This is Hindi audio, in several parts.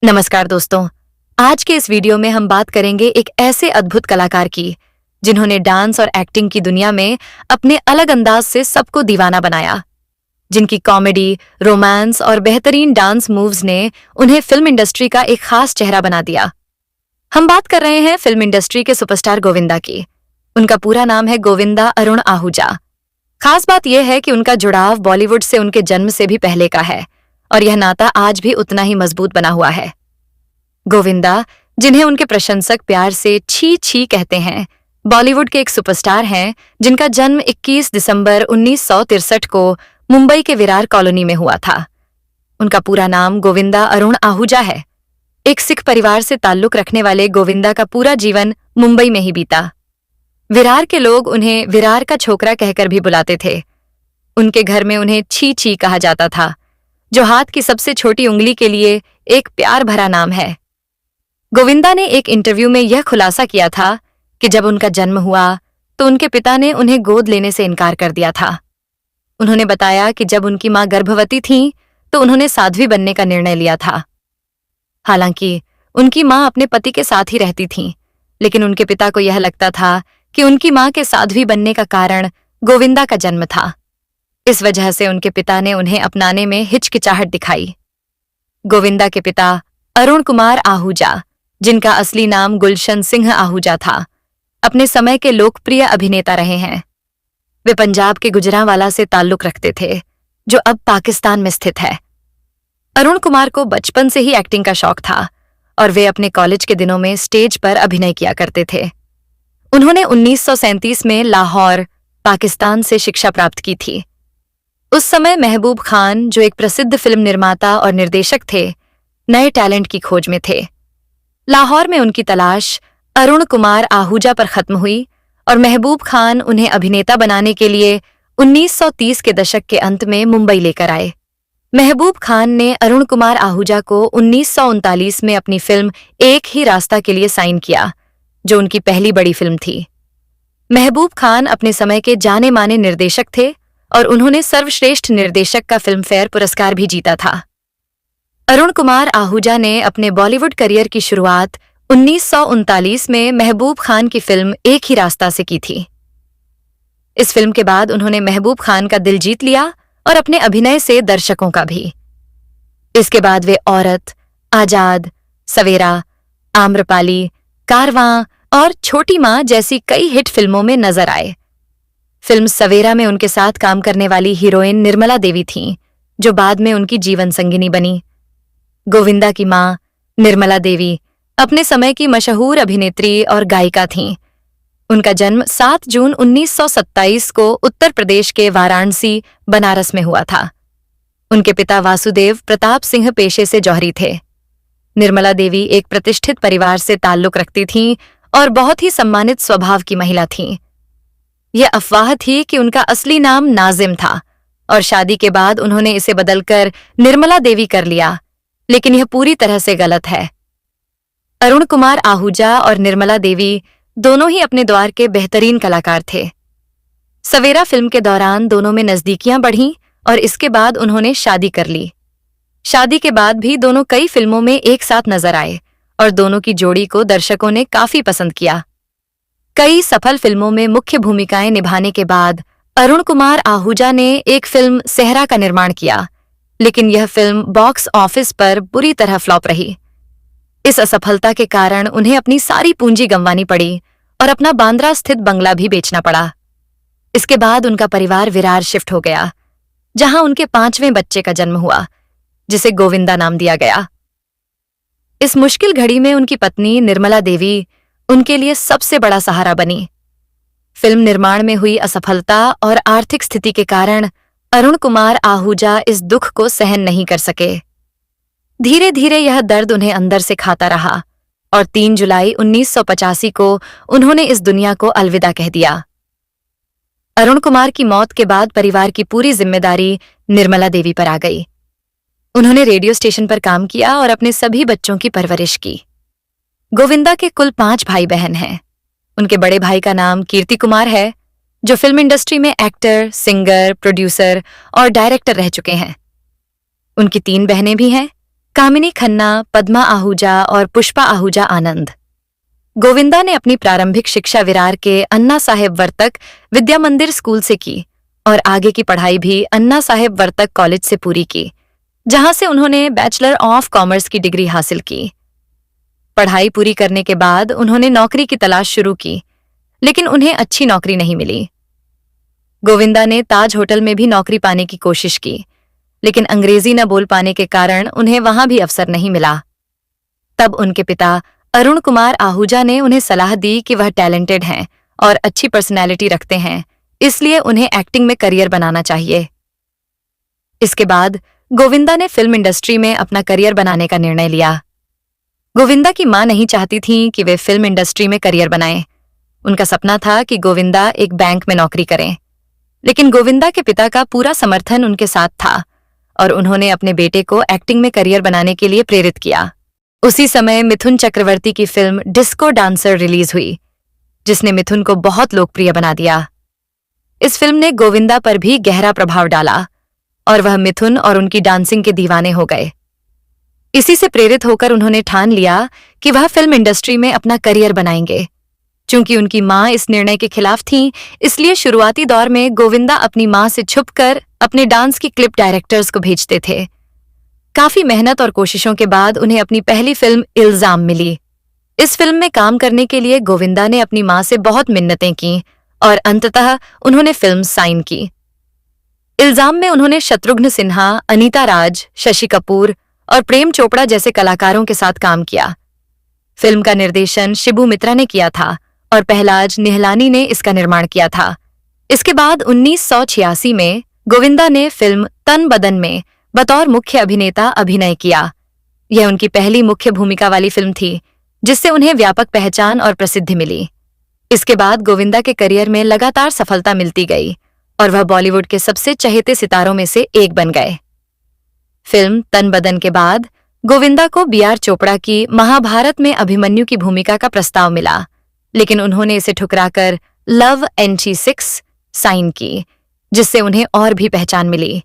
नमस्कार दोस्तों, आज के इस वीडियो में हम बात करेंगे एक ऐसे अद्भुत कलाकार की जिन्होंने डांस और एक्टिंग की दुनिया में अपने अलग अंदाज से सबको दीवाना बनाया, जिनकी कॉमेडी, रोमांस और बेहतरीन डांस मूव्स ने उन्हें फिल्म इंडस्ट्री का एक खास चेहरा बना दिया। हम बात कर रहे हैं फिल्म इंडस्ट्री के सुपरस्टार गोविंदा की। उनका पूरा नाम है गोविंदा अरुण आहूजा। खास बात यह है कि उनका जुड़ाव बॉलीवुड से उनके जन्म से भी पहले का है और यह नाता आज भी उतना ही मजबूत बना हुआ है। गोविंदा, जिन्हें उनके प्रशंसक प्यार से छी छी कहते हैं, बॉलीवुड के एक सुपरस्टार हैं जिनका जन्म 21 दिसंबर 1963 को मुंबई के विरार कॉलोनी में हुआ था। उनका पूरा नाम गोविंदा अरुण आहूजा है। एक सिख परिवार से ताल्लुक रखने वाले गोविंदा का पूरा जीवन मुंबई में ही बीता। विरार के लोग उन्हें विरार का छोकरा कहकर भी बुलाते थे। उनके घर में उन्हें छी छी कहा जाता था, जो हाथ की सबसे छोटी उंगली के लिए एक प्यार भरा नाम है। गोविंदा ने एक इंटरव्यू में यह खुलासा किया था कि जब उनका जन्म हुआ तो उनके पिता ने उन्हें गोद लेने से इनकार कर दिया था। उन्होंने बताया कि जब उनकी मां गर्भवती थीं तो उन्होंने साध्वी बनने का निर्णय लिया था। हालांकि उनकी मां अपने पति के साथ ही रहती थीं, लेकिन उनके पिता को यह लगता था कि उनकी मां के साध्वी बनने का कारण गोविंदा का जन्म था। इस वजह से उनके पिता ने उन्हें अपनाने में हिचकिचाहट दिखाई। गोविंदा के पिता अरुण कुमार आहूजा, जिनका असली नाम गुलशन सिंह आहूजा था, अपने समय के लोकप्रिय अभिनेता रहे हैं। वे पंजाब के गुजरांवाला से ताल्लुक रखते थे, जो अब पाकिस्तान में स्थित है। अरुण कुमार को बचपन से ही एक्टिंग का शौक था और वे अपने कॉलेज के दिनों में स्टेज पर अभिनय किया करते थे। उन्होंने 1937 में लाहौर, पाकिस्तान से शिक्षा प्राप्त की थी। उस समय महबूब खान, जो एक प्रसिद्ध फिल्म निर्माता और निर्देशक थे, नए टैलेंट की खोज में थे। लाहौर में उनकी तलाश अरुण कुमार आहूजा पर खत्म हुई और महबूब खान उन्हें अभिनेता बनाने के लिए 1930 के दशक के अंत में मुंबई लेकर आए। महबूब खान ने अरुण कुमार आहूजा को 1939 में अपनी फिल्म एक ही रास्ता के लिए साइन किया, जो उनकी पहली बड़ी फिल्म थी। महबूब खान अपने समय के जाने माने निर्देशक थे और उन्होंने सर्वश्रेष्ठ निर्देशक का फिल्मफेयर पुरस्कार भी जीता था। अरुण कुमार आहूजा ने अपने बॉलीवुड करियर की शुरुआत 1939 में महबूब खान की फिल्म एक ही रास्ता से की थी। इस फिल्म के बाद उन्होंने महबूब खान का दिल जीत लिया और अपने अभिनय से दर्शकों का भी। इसके बाद वे औरत, आजाद, सवेरा, आम्रपाली, कारवां और छोटी मां जैसी कई हिट फिल्मों में नजर आए। फिल्म सवेरा में उनके साथ काम करने वाली हीरोइन निर्मला देवी थीं, जो बाद में उनकी जीवन संगिनी बनी। गोविंदा की मां निर्मला देवी अपने समय की मशहूर अभिनेत्री और गायिका थीं। उनका जन्म 7 जून 1927 को उत्तर प्रदेश के वाराणसी, बनारस में हुआ था। उनके पिता वासुदेव प्रताप सिंह पेशे से जौहरी थे। निर्मला देवी एक प्रतिष्ठित परिवार से ताल्लुक रखती थीं और बहुत ही सम्मानित स्वभाव की महिला थीं। यह अफवाह थी कि उनका असली नाम नाजिम था और शादी के बाद उन्होंने इसे बदलकर निर्मला देवी कर लिया, लेकिन यह पूरी तरह से गलत है। अरुण कुमार आहूजा और निर्मला देवी दोनों ही अपने दौर के बेहतरीन कलाकार थे। सवेरा फिल्म के दौरान दोनों में नजदीकियां बढ़ीं और इसके बाद उन्होंने शादी कर ली। शादी के बाद भी दोनों कई फिल्मों में एक साथ नजर आए और दोनों की जोड़ी को दर्शकों ने काफी पसंद किया। कई सफल फिल्मों में मुख्य भूमिकाएं निभाने के बाद अरुण कुमार आहूजा ने एक फिल्म सेहरा का निर्माण किया, लेकिन यह फिल्म बॉक्स ऑफिस पर बुरी तरह फ्लॉप रही। इस असफलता के कारण उन्हें अपनी सारी पूंजी गंवानी पड़ी और अपना बांद्रा स्थित बंगला भी बेचना पड़ा। इसके बाद उनका परिवार विरार शिफ्ट हो गया, जहां उनके 5वें बच्चे का जन्म हुआ, जिसे गोविंदा नाम दिया गया। इस मुश्किल घड़ी में उनकी पत्नी निर्मला देवी उनके लिए सबसे बड़ा सहारा बनी। फिल्म निर्माण में हुई असफलता और आर्थिक स्थिति के कारण अरुण कुमार आहूजा इस दुख को सहन नहीं कर सके। धीरे धीरे यह दर्द उन्हें अंदर से खाता रहा और 3 जुलाई 1985 को उन्होंने इस दुनिया को अलविदा कह दिया। अरुण कुमार की मौत के बाद परिवार की पूरी जिम्मेदारी निर्मला देवी पर आ गई। उन्होंने रेडियो स्टेशन पर काम किया और अपने सभी बच्चों की परवरिश की। गोविंदा के कुल 5 भाई बहन हैं। उनके बड़े भाई का नाम कीर्ति कुमार है, जो फिल्म इंडस्ट्री में एक्टर, सिंगर, प्रोड्यूसर और डायरेक्टर रह चुके हैं। उनकी 3 बहनें भी हैं, कामिनी खन्ना, पद्मा आहूजा और पुष्पा आहूजा आनंद। गोविंदा ने अपनी प्रारंभिक शिक्षा विरार के अन्ना साहेब वर्तक विद्या मंदिर स्कूल से की और आगे की पढ़ाई भी अन्ना साहेब वर्तक कॉलेज से पूरी की, जहां से उन्होंने बैचलर ऑफ कॉमर्स की डिग्री हासिल की। पढ़ाई पूरी करने के बाद उन्होंने नौकरी की तलाश शुरू की, लेकिन उन्हें अच्छी नौकरी नहीं मिली। गोविंदा ने ताज होटल में भी नौकरी पाने की कोशिश की, लेकिन अंग्रेजी न बोल पाने के कारण उन्हें वहां भी अवसर नहीं मिला। तब उनके पिता अरुण कुमार आहूजा ने उन्हें सलाह दी कि वह टैलेंटेड हैं और अच्छी पर्सनैलिटी रखते हैं, इसलिए उन्हें एक्टिंग में करियर बनाना चाहिए। इसके बाद गोविंदा ने फिल्म इंडस्ट्री में अपना करियर बनाने का निर्णय लिया। गोविंदा की मां नहीं चाहती थीं कि वे फिल्म इंडस्ट्री में करियर बनाएं। उनका सपना था कि गोविंदा एक बैंक में नौकरी करें, लेकिन गोविंदा के पिता का पूरा समर्थन उनके साथ था और उन्होंने अपने बेटे को एक्टिंग में करियर बनाने के लिए प्रेरित किया। उसी समय मिथुन चक्रवर्ती की फिल्म डिस्को डांसर रिलीज हुई, जिसने मिथुन को बहुत लोकप्रिय बना दिया। इस फिल्म ने गोविंदा पर भी गहरा प्रभाव डाला और वह मिथुन और उनकी डांसिंग के दीवाने हो गए। इसी से प्रेरित होकर उन्होंने ठान लिया कि वह फिल्म इंडस्ट्री में अपना करियर बनाएंगे। चूंकि उनकी मां इस निर्णय के खिलाफ थीं, इसलिए शुरुआती दौर में गोविंदा अपनी मां से छुपकर अपने डांस की क्लिप डायरेक्टर्स को भेजते थे। काफी मेहनत और कोशिशों के बाद उन्हें अपनी पहली फिल्म इल्जाम मिली। इस फिल्म में काम करने के लिए गोविंदा ने अपनी मां से बहुत मिन्नतें की और अंततः उन्होंने फिल्म साइन की। इल्जाम में उन्होंने शत्रुघ्न सिन्हा, अनीता राज, शशि कपूर और प्रेम चोपड़ा जैसे कलाकारों के साथ काम किया। फिल्म का निर्देशन शिबू मित्रा ने किया था और पहलाज निहलानी ने इसका निर्माण किया था। इसके बाद 1986 में गोविंदा ने फिल्म तन बदन में बतौर मुख्य अभिनेता अभिनय किया। यह उनकी पहली मुख्य भूमिका वाली फिल्म थी, जिससे उन्हें व्यापक पहचान और प्रसिद्धि मिली। इसके बाद गोविंदा के करियर में लगातार सफलता मिलती गई और वह बॉलीवुड के सबसे चहेते सितारों में से एक बन गए। फिल्म तन बदन के बाद गोविंदा को बी.आर. चोपड़ा की महाभारत में अभिमन्यु की भूमिका का प्रस्ताव मिला, लेकिन उन्होंने इसे ठुकराकर लव NC6 साइन की, जिससे उन्हें और भी पहचान मिली।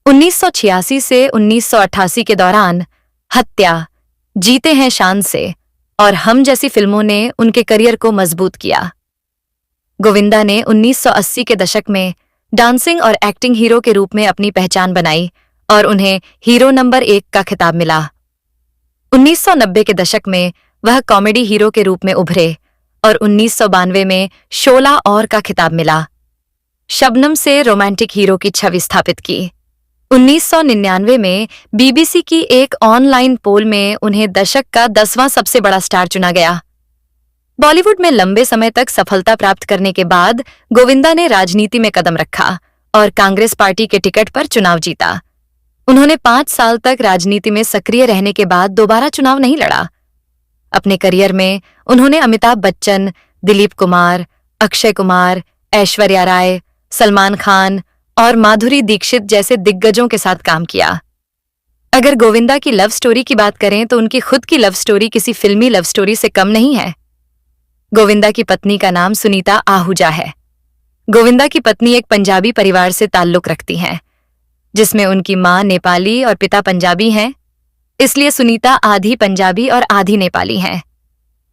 1986 से 1988 के दौरान हत्या, जीते हैं शान से और हम जैसी फिल्मों ने उनके करियर को मजबूत किया। गोविंदा ने 1980 के दशक में डांसिंग और एक्टिंग हीरो के रूप में अपनी पहचान बनाई और उन्हें हीरो नंबर 1 का खिताब मिला। 1990 के दशक में वह कॉमेडी हीरो के रूप में उभरे और 1992 में शोला और का खिताब मिला। शबनम से रोमांटिक हीरो की छवि स्थापित की। 1999 में BBC की एक ऑनलाइन पोल में उन्हें दशक का 10वां सबसे बड़ा स्टार चुना गया। बॉलीवुड में लंबे समय तक सफलता प्राप्त करने के बाद गोविंदा ने राजनीति में कदम रखा और कांग्रेस पार्टी के टिकट पर चुनाव जीता। उन्होंने 5 साल तक राजनीति में सक्रिय रहने के बाद दोबारा चुनाव नहीं लड़ा। अपने करियर में उन्होंने अमिताभ बच्चन, दिलीप कुमार, अक्षय कुमार, ऐश्वर्या राय, सलमान खान और माधुरी दीक्षित जैसे दिग्गजों के साथ काम किया। अगर गोविंदा की लव स्टोरी की बात करें तो उनकी खुद की लव स्टोरी किसी फिल्मी लव स्टोरी से कम नहीं है। गोविंदा की पत्नी का नाम सुनीता आहूजा है। गोविंदा की पत्नी एक पंजाबी परिवार से ताल्लुक रखती हैं, जिसमें उनकी मां नेपाली और पिता पंजाबी हैं, इसलिए सुनीता आधी पंजाबी और आधी नेपाली हैं।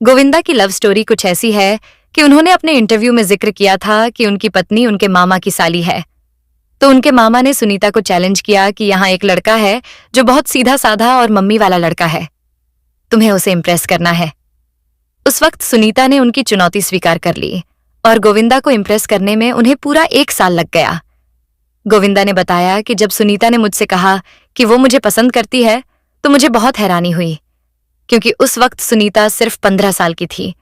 गोविंदा की लव स्टोरी कुछ ऐसी है कि उन्होंने अपने इंटरव्यू में जिक्र किया था कि उनकी पत्नी उनके मामा की साली है, तो उनके मामा ने सुनीता को चैलेंज किया कि यहाँ एक लड़का है जो बहुत सीधा साधा और मम्मी वाला लड़का है, तुम्हें उसे इम्प्रेस करना है। उस वक्त सुनीता ने उनकी चुनौती स्वीकार कर ली और गोविंदा को इम्प्रेस करने में उन्हें पूरा 1 साल लग गया। गोविंदा ने बताया कि जब सुनीता ने मुझसे कहा कि वो मुझे पसंद करती है तो मुझे बहुत हैरानी हुई, क्योंकि उस वक्त सुनीता सिर्फ 15 साल की थी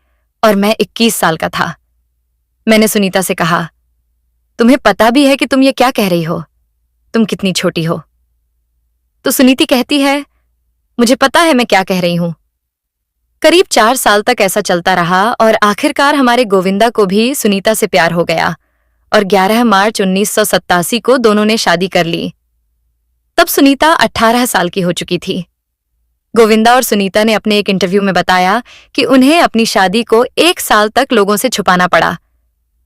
और मैं 21 साल का था। मैंने सुनीता से कहा, तुम्हें पता भी है कि तुम ये क्या कह रही हो, तुम कितनी छोटी हो। तो सुनीति कहती है, मुझे पता है मैं क्या कह रही हूं। करीब 4 साल तक ऐसा चलता रहा और आखिरकार हमारे गोविंदा को भी सुनीता से प्यार हो गया और 11 मार्च 1987 को दोनों ने शादी कर ली। तब सुनीता 18 साल की हो चुकी थी। गोविंदा और सुनीता ने अपने एक इंटरव्यू में बताया कि उन्हें अपनी शादी को 1 साल तक लोगों से छुपाना पड़ा,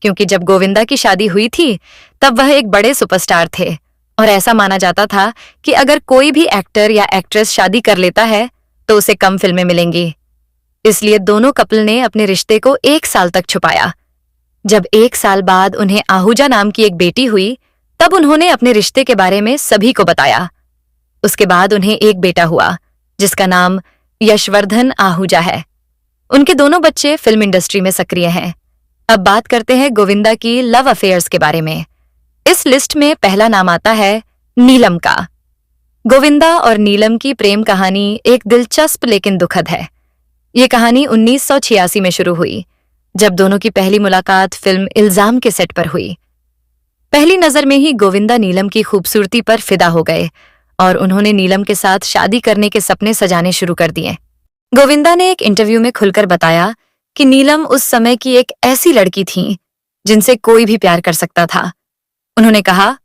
क्योंकि जब गोविंदा की शादी हुई थी तब वह एक बड़े सुपरस्टार थे और ऐसा माना जाता था कि अगर कोई भी एक्टर या एक्ट्रेस शादी कर लेता है तो उसे कम फिल्में मिलेंगी। इसलिए दोनों कपल ने अपने रिश्ते को 1 साल तक छुपाया। जब 1 साल बाद उन्हें आहूजा नाम की एक बेटी हुई, तब उन्होंने अपने रिश्ते के बारे में सभी को बताया। उसके बाद उन्हें एक बेटा हुआ जिसका नाम यशवर्धन आहूजा है। उनके दोनों बच्चे फिल्म इंडस्ट्री में सक्रिय हैं। अब बात करते हैं गोविंदा की लव अफेयर्स के बारे में। इस लिस्ट में पहला नाम आता है नीलम का। गोविंदा और नीलम की प्रेम कहानी एक दिलचस्प लेकिन दुखद है। ये कहानी 1986 में शुरू हुई, जब दोनों की पहली मुलाकात फिल्म इल्जाम के सेट पर हुई। पहली नजर में ही गोविंदा नीलम की खूबसूरती पर फिदा हो गए और उन्होंने नीलम के साथ शादी करने के सपने सजाने शुरू कर दिए। गोविंदा ने एक इंटरव्यू में खुलकर बताया कि नीलम उस समय की एक ऐसी लड़की थी जिनसे कोई भी प्यार कर सकता था। उन्होंने कहा,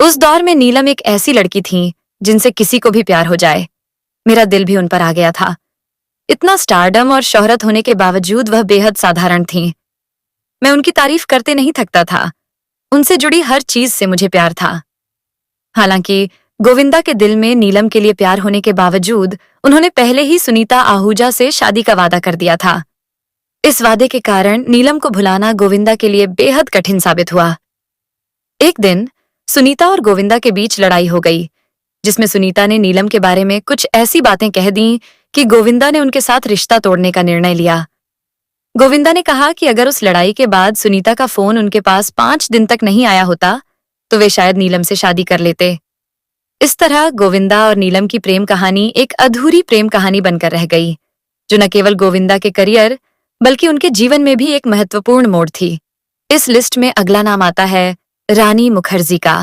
उस दौर में नीलम एक ऐसी लड़की थी जिनसे किसी को भी प्यार हो जाए। मेरा दिल भी उन पर आ गया था। इतना स्टारडम और शोहरत होने के बावजूद वह बेहद साधारण थी। मैं उनकी तारीफ करते नहीं थकता था। उनसे जुड़ी हर चीज से मुझे प्यार था। हालांकि गोविंदा के दिल में नीलम के लिए प्यार होने के बावजूद उन्होंने पहले ही सुनीता आहूजा से शादी का वादा कर दिया था। इस वादे के कारण नीलम को भुलाना गोविंदा के लिए बेहद कठिन साबित हुआ। एक दिन सुनीता और गोविंदा के बीच लड़ाई हो गई, जिसमें सुनीता ने नीलम के बारे में कुछ ऐसी बातें कह दी कि गोविंदा ने उनके साथ रिश्ता तोड़ने का निर्णय लिया। गोविंदा ने कहा कि अगर उस लड़ाई के बाद सुनीता का फोन उनके पास 5 दिन तक नहीं आया होता तो वे शायद नीलम से शादी कर लेते। इस तरह गोविंदा और नीलम की प्रेम कहानी एक अधूरी प्रेम कहानी बनकर रह गई, जो न केवल गोविंदा के करियर बल्कि उनके जीवन में भी एक महत्वपूर्ण मोड़ थी। इस लिस्ट में अगला नाम आता है रानी मुखर्जी का।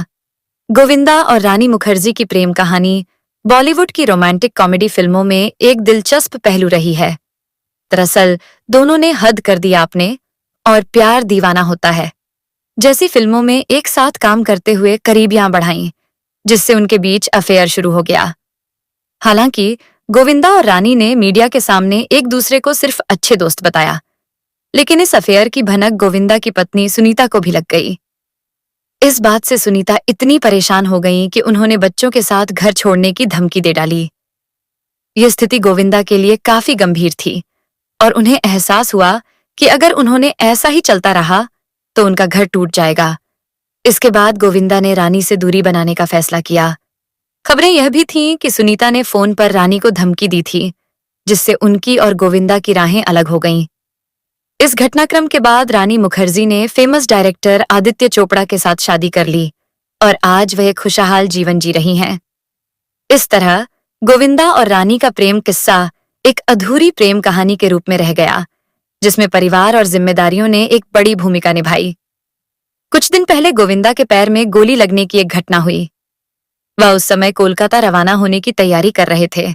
गोविंदा और रानी मुखर्जी की प्रेम कहानी बॉलीवुड की रोमांटिक कॉमेडी फिल्मों में एक दिलचस्प पहलू रही है। दरअसल दोनों ने हद कर दिया आपने और प्यार दीवाना होता है जैसी फिल्मों में एक साथ काम करते हुए करीबियां बढ़ाईं, जिससे उनके बीच अफेयर शुरू हो गया। हालांकि गोविंदा और रानी ने मीडिया के सामने एक दूसरे को सिर्फ अच्छे दोस्त बताया, लेकिन इस अफेयर की भनक गोविंदा की पत्नी सुनीता को भी लग गई। इस बात से सुनीता इतनी परेशान हो गई कि उन्होंने बच्चों के साथ घर छोड़ने की धमकी दे डाली। यह स्थिति गोविंदा के लिए काफी गंभीर थी और उन्हें एहसास हुआ कि अगर उन्होंने ऐसा ही चलता रहा तो उनका घर टूट जाएगा। इसके बाद गोविंदा ने रानी से दूरी बनाने का फैसला किया। खबरें यह भी थीं कि सुनीता ने फोन पर रानी को धमकी दी थी, जिससे उनकी और गोविंदा की राहें अलग हो गईं। इस घटनाक्रम के बाद रानी मुखर्जी ने फेमस डायरेक्टर आदित्य चोपड़ा के साथ शादी कर ली और आज वह एक खुशहाल जीवन जी रही हैं। इस तरह गोविंदा और रानी का प्रेम किस्सा एक अधूरी प्रेम कहानी के रूप में रह गया, जिसमें परिवार और जिम्मेदारियों ने एक बड़ी भूमिका निभाई। कुछ दिन पहले गोविंदा के पैर में गोली लगने की एक घटना हुई। वह उस समय कोलकाता रवाना होने की तैयारी कर रहे थे।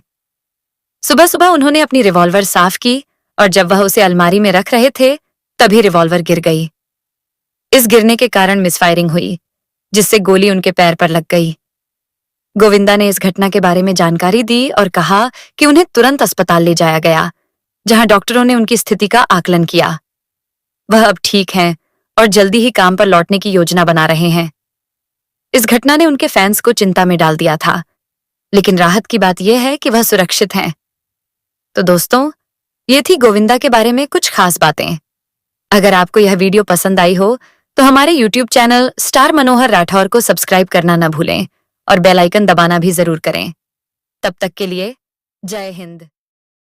सुबह सुबह उन्होंने अपनी रिवॉल्वर साफ की और जब वह उसे अलमारी में रख रहे थे तभी रिवॉल्वर गिर गई। इस गिरने के कारण मिसफायरिंग हुई, जिससे गोली उनके पैर पर लग गई। गोविंदा ने इस घटना के बारे में जानकारी दी और कहा कि उन्हें तुरंत अस्पताल ले जाया गया, जहां डॉक्टरों ने उनकी स्थिति का आकलन किया। वह अब ठीक हैं और जल्दी ही काम पर लौटने की योजना बना रहे हैं। इस घटना ने उनके फैंस को चिंता में डाल दिया था, लेकिन राहत की बात यह है कि वह सुरक्षित हैं। तो दोस्तों, ये थी गोविंदा के बारे में कुछ खास बातें। अगर आपको यह वीडियो पसंद आई हो तो हमारे YouTube चैनल स्टार मनोहर राठौर को सब्सक्राइब करना न भूलें और बेल आइकन दबाना भी जरूर करें। तब तक के लिए जय हिंद।